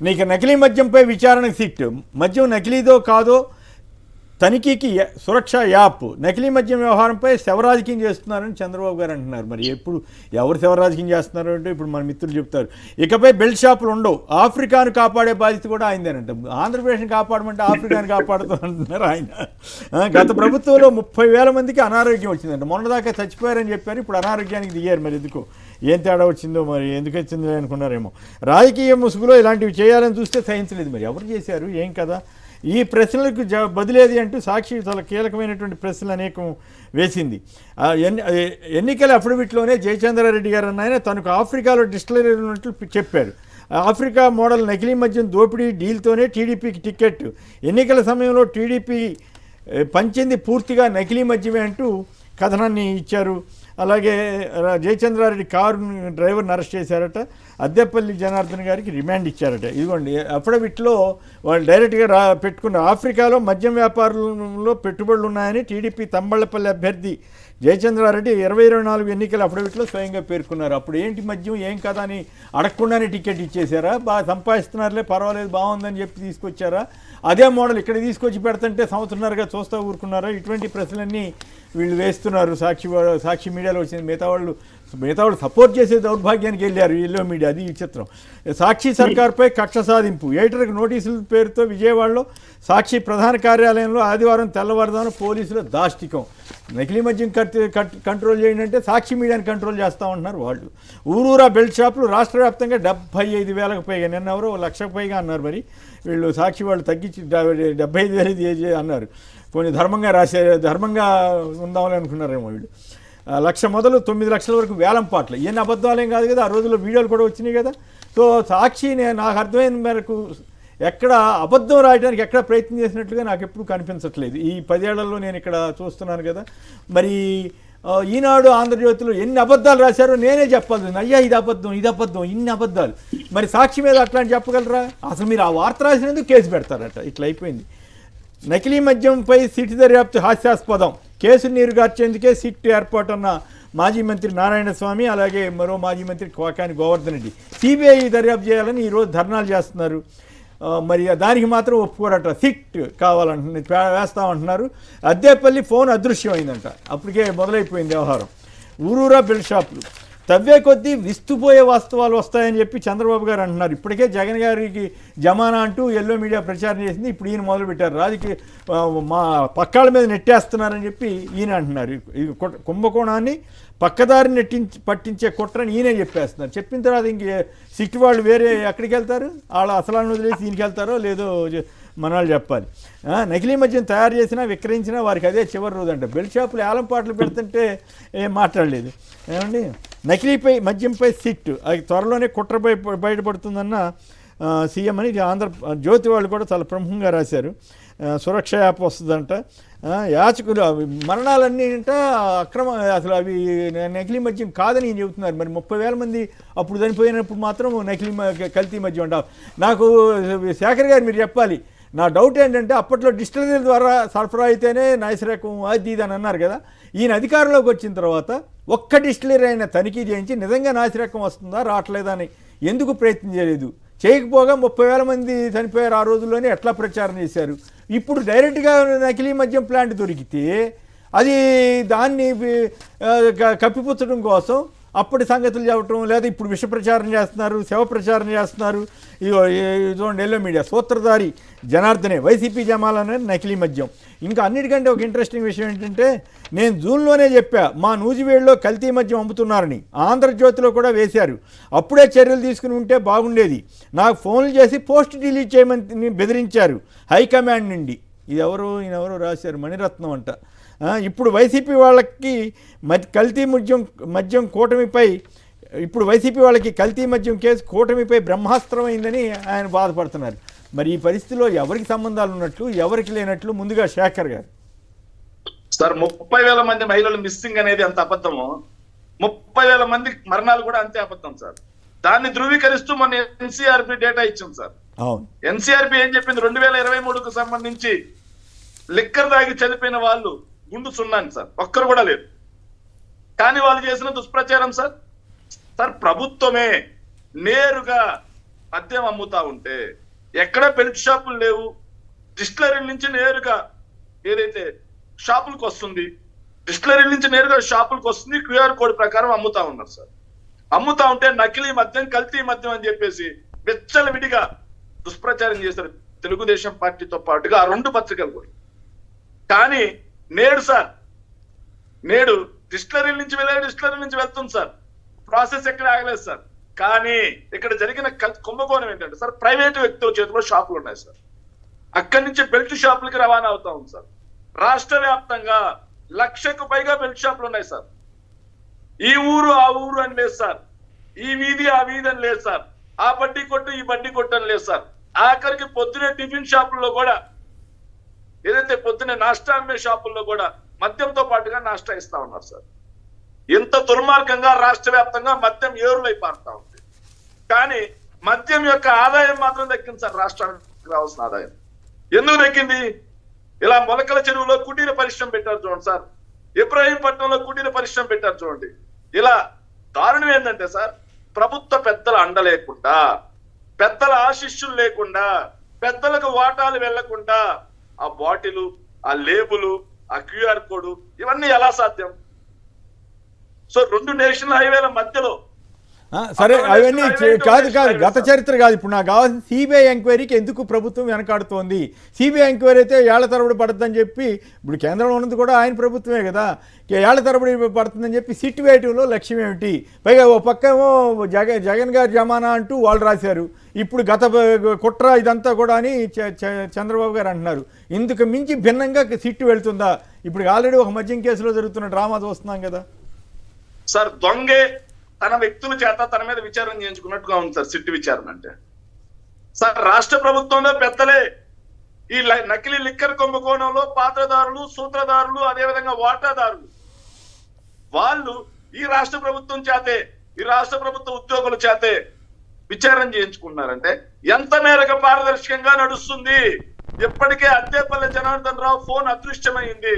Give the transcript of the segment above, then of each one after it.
నీకు నకిలీ మద్యంపై విచారణకు సిట్ మద్యం నకిలీదో కాదో తనిఖీకి సురక్ష యాప్ నకిలీ మద్యం వ్యవహారంపై శవరాజకీయం చేస్తున్నారని చంద్రబాబు గారు అంటున్నారు. మరి ఎప్పుడు ఎవరు శవరాజకీయం చేస్తున్నారు అంటే ఇప్పుడు మన మిత్రులు చెప్తారు. ఇకపై బెల్ట్ షాపులు ఉండవు, ఆఫ్రికాను కాపాడే బాధ్యత కూడా ఆయనదేనంట. ఆంధ్రప్రదేశ్ని కాపాడమంటే ఆఫ్రికాను కాపాడుతూ అంటున్నారు ఆయన. గత ప్రభుత్వంలో 30,000 మందికి అనారోగ్యం వచ్చిందంట. మొన్నదాకా చచ్చిపోయారని చెప్పారు, ఇప్పుడు అనారోగ్యానికి దిగారు. మరి ఎందుకు, ఏం తేడా వచ్చిందో, మరి ఎందుకు వచ్చిందో అనుకున్నారేమో. రాజకీయ ముసుగులో ఇలాంటివి చేయాలని చూస్తే సహించలేదు. మరి ఎవరు చేశారు, ఏం కదా. ఈ ప్రశ్నలకు బదిలేది అంటూ సాక్షి చాలా కీలకమైనటువంటి ప్రశ్నలు అనేకం వేసింది. ఎన్నికల అఫిడవిట్లోనే జయచంద్రారెడ్డి గారు అన్న తనకు ఆఫ్రికాలో డిస్టిలరీ ఉన్నట్లు చెప్పారు. ఆఫ్రికా మోడల్ నకిలీ మద్యం దోపిడీ డీల్తోనే టీడీపీకి టికెట్. ఎన్నికల సమయంలో టీడీపీ పంచింది పూర్తిగా నకిలీ మద్యమే అంటూ కథనాన్ని ఇచ్చారు. అలాగే జయచంద్రారెడ్డి కారు డ్రైవర్ని అరెస్ట్ చేశారట. అద్దెపల్లి జనార్దన్ గారికి రిమాండ్ ఇచ్చారట. ఇదిగోండి అఫిడవిట్లో వాళ్ళు డైరెక్ట్గా పెట్టుకున్న ఆఫ్రికాలో మద్యం వ్యాపారంలో పెట్టుబడులు ఉన్నాయని టీడీపీ తంబళ్లపల్లి అభ్యర్థి జయచంద్రారెడ్డి 2024 ఎన్నికల అఫిడవిట్లో స్వయంగా పేర్కొన్నారు. అప్పుడు ఏంటి మద్యం ఏం కదా అని అడగకుండానే టికెట్ ఇచ్చేశారా? బాగా సంపాదిస్తున్నారులే, పర్వాలేదు, బాగుందని చెప్పి తీసుకొచ్చారా? అదే మోడల్ ఇక్కడ తీసుకొచ్చి పెడుతుంటే సంవత్సరంన్నరగా చూస్తూ ఊరుకున్నారా? ఇటువంటి ప్రశ్నలన్నీ వీళ్ళు వేస్తున్నారు. సాక్షి మీడియాలో వచ్చింది. మిగతా వాళ్ళు సపోర్ట్ చేసే దౌర్భాగ్యానికి వెళ్ళారు ఎల్లో మీడియా. అది విచిత్రం. సాక్షి సర్కార్పై కక్ష సాధింపు. ఎడిటర్కి నోటీసుల పేరుతో విజయవాడలో సాక్షి ప్రధాన కార్యాలయంలో ఆదివారం తెల్లవారుదాన పోలీసుల దాష్టికం. నకిలీ మద్యం కంట్రోల్ చేయండి అంటే సాక్షి మీడియాని కంట్రోల్ చేస్తూ ఉంటున్నారు వాళ్ళు. ఊరూరా బెల్ట్ షాపులు రాష్ట్ర వ్యాప్తంగా 75,000కు పైగా, నిన్న ఎవరో 1,00,000కు పైగా అన్నారు. మరి వీళ్ళు సాక్షి వాళ్ళు తగ్గించి 75,000 అన్నారు. కొన్ని ధర్మంగా ఉందామని అనుకున్నారేమో వీళ్ళు. 1,00,000 మొదలు 9 లక్షల వరకు వేలం పాటలు. ఏం అబద్ధాలేం కాదు కదా, ఆ రోజుల్లో వీడియోలు కూడా వచ్చినాయి కదా. సో సాక్షి నాకు అర్థమైన మేరకు ఎక్కడ అబద్ధం రాయడానికి ఎక్కడ ప్రయత్నం చేసినట్లుగా నాకు ఎప్పుడు కనిపించట్లేదు. ఈ 10 ఏళ్లలో నేను ఇక్కడ చూస్తున్నాను కదా. మరి ఈనాడు ఆంధ్రజ్యోతిలో ఎన్ని అబద్ధాలు రాశారో నేనే చెప్పాలి. అయ్యా ఇది అబద్ధం, ఇన్ని అబద్ధాలు. మరి సాక్షి మీద అట్లాంటి చెప్పగలరా? అసలు మీరు ఆ వార్త రాసినందుకు కేసు పెడతారట. ఇట్లా అయిపోయింది. నకిలీ మద్యంపై సిట్ దర్యాప్తు హాస్యాస్పదం. కేసు నీరుగార్చేందుకే సిట్ ఏర్పాటన్న మాజీ మంత్రి నారాయణస్వామి, అలాగే మరో మాజీ మంత్రి కోకాని గోవర్ధన్ రెడ్డి సిబిఐ దర్యాప్తు చేయాలని ఈరోజు ధర్నాలు చేస్తున్నారు. మరి దానికి మాత్రం ఒప్పుకోరట. సిట్ వేస్తామంటున్నారు. అద్దేపల్లి ఫోన్ అదృశ్యమైందంట. అప్పటికే మొదలైపోయింది వ్యవహారం. ఊరూరా బెల్ట్ షాపులు తవ్వే కొద్దీ విస్తుపోయే వాస్తవాలు వస్తాయని చెప్పి చంద్రబాబు గారు అంటున్నారు. ఇప్పటికే జగన్ గారికి జమానా అంటూ ఎల్లో మీడియా ప్రచారం చేసింది. ఇప్పుడు ఈయన మొదలుపెట్టారు. రాజకీయ మా పక్కాళ్ళ మీద నెట్టేస్తున్నారని చెప్పి ఈయన అంటున్నారు. ఈ కుంభకోణాన్ని పక్కదారిని పట్టించే కుట్రని ఈయనే చెప్పేస్తున్నారు. చెప్పిన తర్వాత ఇంక సిట్ వాళ్ళు వేరే ఎక్కడికి వెళ్తారు? వాళ్ళ అసలాన్ని వదిలేసి దీనికి వెళ్తారో లేదో మనవాళ్ళు చెప్పాలి. నకిలీ మద్యం తయారు చేసినా విక్రయించినా వారికి అదే చివరి రోజు అంట. బెల్ట్ షాపులు ఏలం పాటలు పెడుతుంటే ఏం మాట్లాడలేదు. ఏమండి, నకిలీపై మద్యంపై సిట్ అది త్వరలోనే కుట్ర బయటపడుతుందన్న సీఎం అని జ్యోతి వాళ్ళు కూడా చాలా ప్రముఖంగా రాశారు. సురక్ష యాప్ వస్తుందంట. యాచకులు మరణాలన్నీ అంట అక్రమ, అసలు అవి నకిలీ మద్యం కాదని చెబుతున్నారు. మరి 30,000 మంది అప్పుడు చనిపోయినప్పుడు మాత్రం కల్తీ మద్యం అంట. నాకు శేఖర్ గారు మీరు చెప్పాలి. నా డౌట్ ఏంటంటే అప్పట్లో డిస్టిలరీల ద్వారా సరఫరా అయితేనే నాసిరకం అది ఇది అని అన్నారు కదా. ఈయన అధికారంలోకి వచ్చిన తర్వాత ఒక్క డిస్టిలరీ అయినా తనిఖీ చేయించి నిజంగా నాసిరకం వస్తుందా రావట్లేదా అని ఎందుకు ప్రయత్నం చేయలేదు? చేయకపోగా 30,000 మంది చనిపోయారు ఆ రోజుల్లోనే ఎట్లా ప్రచారం చేశారు? ఇప్పుడు డైరెక్ట్గా నకిలీ మద్యం ప్లాంట్ దొరికితే అది దాన్ని కప్పిపుచ్చడం కోసం అప్పటి సంగతులు చెప్పటం, లేదా ఇప్పుడు విష ప్రచారం చేస్తున్నారు, శవ ప్రచారం చేస్తున్నారు. ఇదిగోండి ఎల్లో మీడియా సూత్రధారి జనార్దనే వైసీపీ జమాలనే నకిలీ మద్యం. ఇంకా అన్నిటికంటే ఒక ఇంట్రెస్టింగ్ విషయం ఏంటంటే, నేను జూన్లోనే చెప్పా మా నూజివేడులో కల్తీ మద్యం అమ్ముతున్నారని. ఆంధ్రజ్యోతిలో కూడా వేశారు. అప్పుడే చర్యలు తీసుకుని ఉంటే బాగుండేది. నాకు ఫోన్లు చేసి పోస్ట్ డిలీట్ చేయమని బెదిరించారు హైకమాండ్ నుండి. ఈయనెవరో రాశారు, మణిరత్నం అంట. ఇప్పుడు వైసీపీ వాళ్ళకి మద్యం కూటమిపై వైసీపీ వాళ్ళకి కల్తీ మద్యం కేసు కూటమిపై బ్రహ్మాస్త్రమైందని ఆయన బాధపడుతున్నారు. మరి ఈ పరిస్థితిలో ఎవరికి సంబంధాలు ఉన్నట్లు, ఎవరికి లేనట్లు ముందుగా శేఖర్ గారు. సార్ 30,000 మంది మహిళలు మిస్సింగ్ అనేది అంత అబద్ధము, 30,000 మంది మరణాలు కూడా అంతే అబద్ధం సార్. దాన్ని ధృవీకరిస్తూ మన ఎన్సీఆర్బీ డేటా ఇచ్చింది సార్. ఎన్సీఆర్బీ ఏం చెప్పింది? 2023కు సంబంధించి లిక్కర్ తాగి చనిపోయిన వాళ్ళు గుండు సున్నాను సార్, ఒక్కరు కూడా లేదు. కానీ వాళ్ళు చేసిన దుష్ప్రచారం సార్ ప్రభుత్వమే నేరుగా మద్యం అమ్ముతా ఉంటే ఎక్కడ బెల్ట్ షాపులు లేవు, డిస్టిలరీ నుంచి నేరుగా ఏదైతే షాపులకు వస్తుంది, డిస్టిలరీ నుంచి నేరుగా షాపులకు వస్తుంది, క్యూఆర్ కోడ్ ప్రకారం అమ్ముతా ఉన్నారు సార్. అమ్ముతా ఉంటే నకిలీ మద్యం, కల్తీ మద్యం అని చెప్పేసి విచ్చలవిడిగా దుష్ప్రచారం చేశారు తెలుగుదేశం పార్టీతో పాటుగా ఆ రెండు పత్రికలు కూడా. కానీ నేడు డిస్టిలరీ నుంచి వెళ్తుంది సార్, ప్రాసెస్ ఎక్కడ ఆగలేదు సార్. కానీ ఇక్కడ జరిగిన కుంభకోణం ఏంటంటే సార్, ప్రైవేటు వ్యక్తుల చేతిలో షాపులు ఉన్నాయి సార్, అక్కడి నుంచి బెల్ట్ షాపులకి రవాణా అవుతా ఉంది సార్. రాష్ట్ర వ్యాప్తంగా 1,00,000కు పైగా బెల్ట్ షాపులు ఉన్నాయి సార్. ఈ ఊరు ఆ ఊరు అని లేదు సార్, ఈ వీధి ఆ వీధి అని లేదు సార్, ఆ బడ్డీ కొట్టు ఈ బడ్డీ కొట్టు అని లేదు సార్. ఆఖరికి పొద్దునే టిఫిన్ షాపుల్లో కూడా, ఏదైతే పొద్దునే నాష్టా అమ్మే షాపుల్లో కూడా మద్యంతో పాటుగా నాష్టా ఇస్తా ఉన్నారు సార్. ఎంత దుర్మార్గంగా రాష్ట్ర వ్యాప్తంగా మద్యం ఏరులై పారుతా ఉంది. కానీ మద్యం యొక్క ఆదాయం మాత్రం దక్కింది సార్, రాష్ట్రానికి రావాల్సిన ఆదాయం. ఎందుకు దక్కింది? ఇలా మొలకల చెరువులో కుటీర పరిశ్రమ పెట్టారు చూడండి సార్, ఇబ్రహీంపట్నంలో కుటీర పరిశ్రమ పెట్టారు చూడండి. ఇలా దారుణం ఏంటంటే సార్, ప్రభుత్వ పెద్దల అండ లేకుండా, పెద్దల ఆశిష్యులు లేకుండా, పెద్దలకు వాటాలు వెళ్లకుండా ఆ బాటిలు, ఆ లేబులు, ఆ క్యూఆర్ కోడ్ ఇవన్నీ ఎలా సాధ్యం? సో 2 నేషనల్ హైవేల మధ్యలో సరే, అవన్నీ కాదు గత చరిత్ర కాదు. ఇప్పుడు నాకు కావాల్సిన సిబిఐ ఎంక్వైరీకి ఎందుకు ప్రభుత్వం వెనకాడుతోంది? సిబిఐ ఎంక్వైరీ అయితే ఏళ్ల తరబడి పడుతుందని చెప్పి, ఇప్పుడు కేంద్రంలో ఉన్నది కూడా ఆయన ప్రభుత్వమే కదా, ఏళ్ల తరబడి పడుతుందని చెప్పి సిట్ వేయటంలో లక్ష్యం ఏమిటి? పైగా ఓ పక్కేమో జగన్ గారి జమానా అంటూ వాళ్ళు రాశారు, ఇప్పుడు గత కుట్ర ఇదంతా కూడా అని చంద్రబాబు గారు అంటున్నారు. ఇందుకు మించి భిన్నంగా సిట్ వెళ్తుందా? ఇప్పుడు ఆల్రెడీ ఒక మద్యం కేసులో జరుగుతున్న డ్రామా చూస్తున్నాం కదా సార్. దొంగే తన వ్యక్తుల చేత తన మీద విచారణ చేయించుకున్నట్టుగా ఉంది సార్ సిట్ విచారణ అంటే. సార్ రాష్ట్ర ప్రభుత్వంలో పెద్దలే ఈ నకిలీ లిక్కర్ కుంభకోణంలో పాత్రదారులు, సూత్రధారులు, అదేవిధంగా వాటాదారులు వాళ్ళు ఈ రాష్ట్ర ప్రభుత్వం చేతే, ఈ రాష్ట్ర ప్రభుత్వ ఉద్యోగుల చేతే విచారణ చేయించుకున్నారంటే ఎంత మేరకు పారదర్శకంగా నడుస్తుంది? ఇప్పటికే అద్దేపల్లి జనార్దన్ రావు ఫోన్ అదృశ్యమైంది.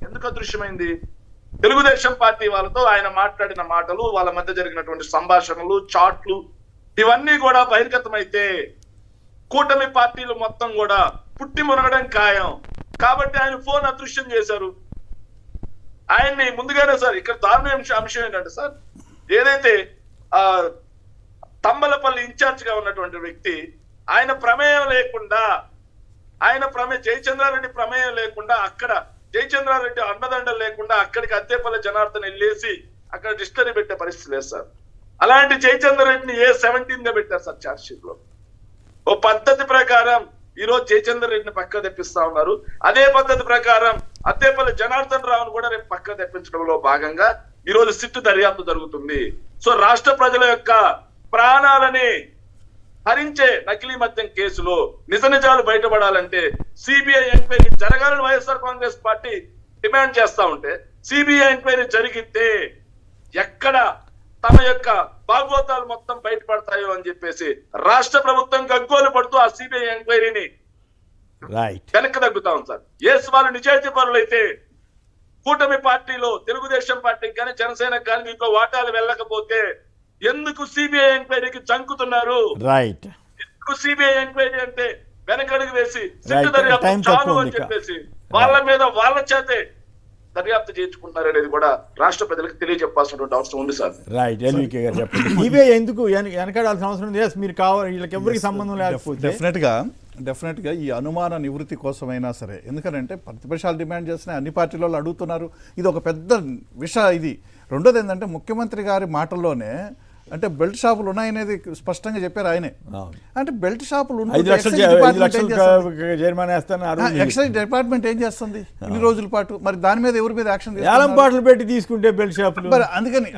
ఎందుకు అదృశ్యమైంది? తెలుగుదేశం పార్టీ వాళ్ళతో ఆయన మాట్లాడిన మాటలు, వాళ్ళ మధ్య జరిగినటువంటి సంభాషణలు, చాట్లు ఇవన్నీ కూడా బహిర్గతమైతే కూటమి పార్టీలు మొత్తం కూడా పుట్టి మునగడం ఖాయం. కాబట్టి ఆయన ఫోన్ అదృశ్యం చేశారు. ఆయన్ని ముందుగానే సార్, ఇక్కడ దారుణ అంశం ఏంటంటే సార్, ఏదైతే తంబలపల్లి ఇన్ఛార్జ్ గా ఉన్నటువంటి వ్యక్తి, ఆయన ప్రమేయం లేకుండా, జయచంద్రారెడ్డి ప్రమేయం లేకుండా, అక్కడ జయచంద్రారెడ్డి అండదండలు లేకుండా అక్కడికి అద్దేపల్లి జనార్దన్ వెళ్ళేసి అక్కడ డిస్టరీ పెట్టే పరిస్థితి లేదు సార్. అలాంటి జయచంద్రారెడ్డిని A17 గా పెట్టారు సార్ ఛార్జ్ షీట్ లో. ఓ పద్ధతి ప్రకారం ఈ రోజు జయచంద్రారెడ్డిని పక్క తెప్పిస్తా ఉన్నారు. అదే పద్ధతి ప్రకారం అద్దేపల్లి జనార్దన్ రావును కూడా రేపు పక్క తెప్పించడంలో భాగంగా ఈ రోజు సిట్టు దర్యాప్తు జరుగుతుంది. సో రాష్ట్ర ప్రజల యొక్క ప్రాణాలని హరించే నకిలీ మద్యం కేసులో నిజ నిజాలు బయటపడాలంటే సిబిఐ ఎంక్వైరీ జరగాలని వైఎస్ఆర్ కాంగ్రెస్ పార్టీ డిమాండ్ చేస్తా ఉంటే, సిబిఐ ఎంక్వైరీ జరిగితే ఎక్కడ తమ యొక్క భాగోతాలు మొత్తం బయటపడతాయో అని చెప్పేసి రాష్ట్ర ప్రభుత్వం గగ్గోలు పడుతూ ఆ సిబిఐ ఎంక్వైరీని వెనక్కి తగ్గుతా ఉంది సార్. ఎస్ వాళ్ళు నిజాయితీ పరులైతే కూటమి పార్టీలో తెలుగుదేశం పార్టీకి కానీ జనసేనకు కానీ దీంట్లో వాటాలు వెళ్ళకపోతే ఎందుకు సిబిఐ ఎంక్వైరీకి చంకుతున్నారు? ఎందుకు సిబిఐ ఎంక్వైరీ అంటే వెనకడుగు వేసి సిట్టు దర్యాప్తు చాలు అని చెప్పేసి వాళ్ళ మీద వాళ్ళ చేతే దర్యాప్తు చేయించుకుంటున్నారు అనేది కూడా రాష్ట్ర ప్రజలకు తెలియజెప్పాల్సినటువంటి అవసరం ఉంది సార్. రైట్, ఎల్వికే గారు చెప్పండి. సిబిఐ ఎందుకు వెనకడాల్సిన అవసరం ఉంది? మీరు కావాలి, వీళ్ళకి ఎవరికి సంబంధం లేకపోతే డెఫినెట్గా ఈ అనుమాన నివృత్తి కోసమైనా సరే, ఎందుకంటే ప్రతిపక్షాలు డిమాండ్ చేస్తున్నాయి, అన్ని పార్టీల వాళ్ళు అడుగుతున్నారు. ఇది ఒక పెద్ద ఇది. రెండోది ఏంటంటే ముఖ్యమంత్రి గారి మాటల్లోనే అంటే బెల్ట్ షాపులు ఉన్నాయనేది స్పష్టంగా చెప్పారు ఆయనే. అంటే బెల్ట్ షాపులు ఎక్సైజ్ డిపార్ట్మెంట్ ఏం చేస్తుంది ఇన్ని రోజుల పాటు? మరి దాని మీద ఎవరి మీద యాక్షన్ పెట్టి తీసుకుంటే బెల్ట్ షాపులు మరి అందుకని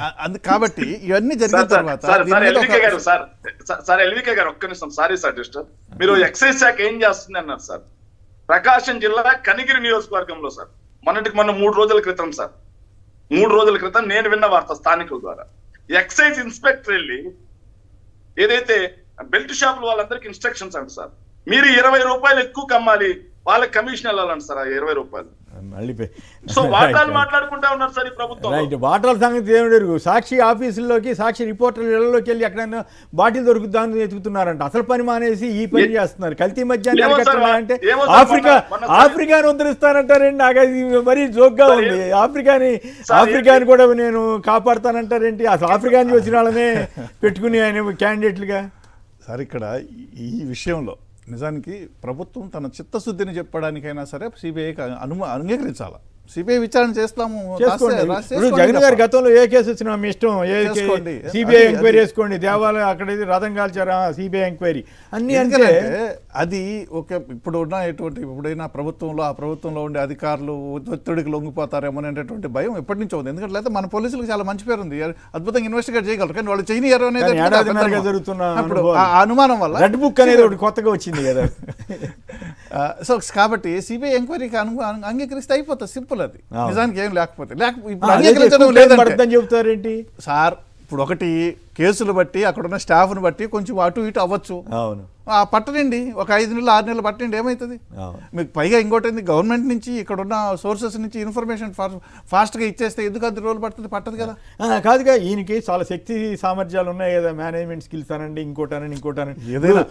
కాబట్టి ఇవన్నీ జరిగిన తర్వాత సార్ ఎల్వికే గారు ఒక్క నిమిషం, సారీ సార్ డిస్టర్, మీరు ఎక్సైజ్ శాఖ ఏం చేస్తుంది అన్నారు సార్. ప్రకాశం జిల్లా కనిగిరి నియోజకవర్గంలో సార్ మొన్న 3 రోజుల క్రితం సార్, 3 రోజుల క్రితం నేను విన్న వార్త స్థానికుల ద్వారా, ఎక్సైజ్ ఇన్స్పెక్టర్ వెళ్ళి ఏదైతే బెల్ట్ షాపులు వాళ్ళందరికీ ఇన్స్ట్రక్షన్స్ అంట సార్, మీరు 20 రూపాయలు ఎక్కువ కమ్మాలి, వాళ్ళకి కమిషన్ వెళ్ళాలంట సార్. ఆ 20 రూపాయలు మళ్ళీ సో వాటాలు మాట్లాడుకుంటా ఉన్నారు సార్ ఈ ప్రభుత్వం. రైట్, బాటల సంగతి దేవుడు. సాక్షి ఆఫీసుల్లోకి, సాక్షి రిపోర్టర్ల ఇళ్లలోకి వెళ్ళి ఎక్కడైనా బాటిల్ దొరుకుతుందని వెతుకుతున్నారంట. అసలు పని మానేసి ఈ పని చేస్తున్నారు. కల్తీ మధ్యాహ్నం అంటే ఆఫ్రికాని ఉద్ధరిస్తానంటారేంటి? నాకు అది మరీ జోక్గా ఉంది. ఆఫ్రికాని కూడా నేను కాపాడుతానంటారేంటి? అసలు ఆఫ్రికాని వచ్చిన వాళ్ళనే పెట్టుకుని ఆయన క్యాండిడేట్లుగా. సార్ ఇక్కడ ఈ విషయంలో నిజానికి ప్రభుత్వం తన చిత్తశుద్ధిని చెప్పడానికైనా సరే సిబిఐకి అంగీకరించాలి. సిబిఐ విచారణ చేస్తాము. ఇప్పుడు జగన్ గారి గతంలో ఏ కేసు వచ్చినా మీ ఇష్టం, సిబిఐ ఎంక్వైరీ చేసుకోండి. దేవాలయం అక్కడ రాధం కాల్చారా, సిబిఐ ఎంక్వైరీ అన్ని. అంటే అది ఒక ఇప్పుడైనా ప్రభుత్వంలో ఆ ప్రభుత్వంలో ఉండే అధికారులు ఒత్తిడికి లొంగిపోతారేమో అనేటువంటి భయం ఎప్పటి నుంచో ఉంది. ఎందుకంటే లేదా మన పోలీసులకు చాలా మంచి పేరు ఉంది, అద్భుతంగా ఇన్వెస్టిగేట్ చేయగలరు. కానీ వాళ్ళు చేయనియరు అనేది జరుగుతున్న అనుమానం వల్ల రెడ్ బుక్ అనేది ఒకటి కొత్తగా వచ్చింది కదా. సో కాబట్టి సిబిఐ ఎంక్వైరీకి అంగీకరిస్తే అయిపోతుంది, సింపుల్. అది నిజానికి ఏం లేకపోతే ఇప్పుడు అంగీకరించడం లేదంటే చెబుతారేంటి సార్? ఇప్పుడు ఒకటి కేసులు బట్టి అక్కడున్న స్టాఫ్ను బట్టి కొంచెం అటు ఇటు అవ్వచ్చు. అవును, పట్టనండి, ఒక 5 నెలలు 6 నెలలు పట్టండి, ఏమవుతుంది మీకు? పైగా ఇంకోటి గవర్నమెంట్ నుంచి ఇక్కడున్న సోర్సెస్ నుంచి ఇన్ఫర్మేషన్ ఫాస్ట్గా ఇచ్చేస్తే ఎందుకు 10 రోజులు పడుతుంది? పట్టదు కదా. కాదుగా, ఈయనకి చాలా శక్తి సామర్థ్యాలు ఉన్నాయి కదా, మేనేజ్మెంట్ స్కిల్స్ అనండి, ఇంకోటనండి. ఏదైనా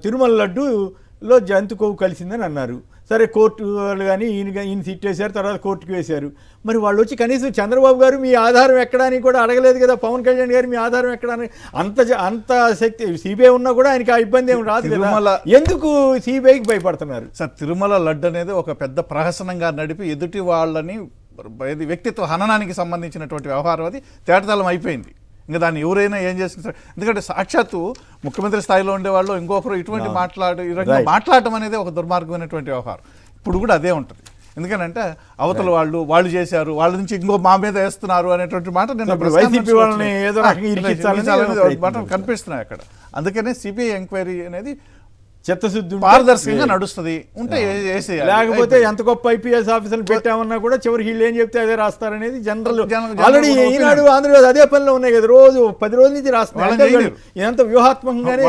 తిరుమల లడ్డూలో జంతు కొవ్వు కలిసిందని అన్నారు. సరే, కోర్టు వాళ్ళు కానీ ఈయన సిట్ వేశారు, తర్వాత కోర్టుకు వేశారు. మరి వాళ్ళు వచ్చి కనీసం చంద్రబాబు గారు మీ ఆధారం ఎక్కడా అని కూడా అడగలేదు కదా. పవన్ కళ్యాణ్ గారు మీ ఆధారం ఎక్కడా అని. అంత శక్తి సిబిఐ ఉన్నా కూడా ఆయనకి ఆ ఇబ్బంది ఏమి రాదు కదా. ఎందుకు సిబిఐకి భయపడుతున్నారు సార్? తిరుమల లడ్డు అనేది ఒక పెద్ద ప్రహసనంగా నడిపి ఎదుటి వాళ్ళని వ్యక్తిత్వ హననానికి సంబంధించినటువంటి వ్యవహారం అది తేటతలం అయిపోయింది. ఇంకా దాన్ని ఎవరైనా ఏం చేస్తున్నారు? ఎందుకంటే సాక్షాత్తు ముఖ్యమంత్రి స్థాయిలో ఉండేవాళ్ళు ఇంకొకరు ఇటువంటి మాట్లాడటం అనేది ఒక దుర్మార్గమైనటువంటి వ్యవహారం. ఇప్పుడు కూడా అదే ఉంటుంది. ఎందుకంటే అవతల వాళ్ళు చేశారు, వాళ్ళ నుంచి ఇంకో మా మీద వేస్తున్నారు అనేటువంటి మాట కనిపిస్తున్నాయి అక్కడ. అందుకనే సిబిఐ ఎంక్వైరీ అనేది చిత్తశుద్ధి పారదర్శకంగా నడుస్తుంది ఉంటే వేసేయాలి. లేకపోతే ఎంత గొప్ప ఐపీఎస్ ఆఫీసర్లు పెట్టామన్నా కూడా చివరికి వీళ్ళు ఏం చెప్తే అదే రాస్తారనేది జనరల్. ఆల్రెడీ ఈనాడు ఆంధ్రప్రదేశ్ అదే పనిలో ఉన్నాయి కదా, రోజు 10 రోజుల నుంచి రాస్తున్నారు. ఎంత వ్యూహాత్మకంగానే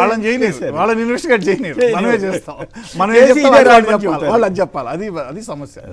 వాళ్ళని ఇన్వెస్టిగేట్ చేయనీరు, మనమే చేస్తాం, మనం వాళ్ళని చెప్పాలి. అది సమస్య.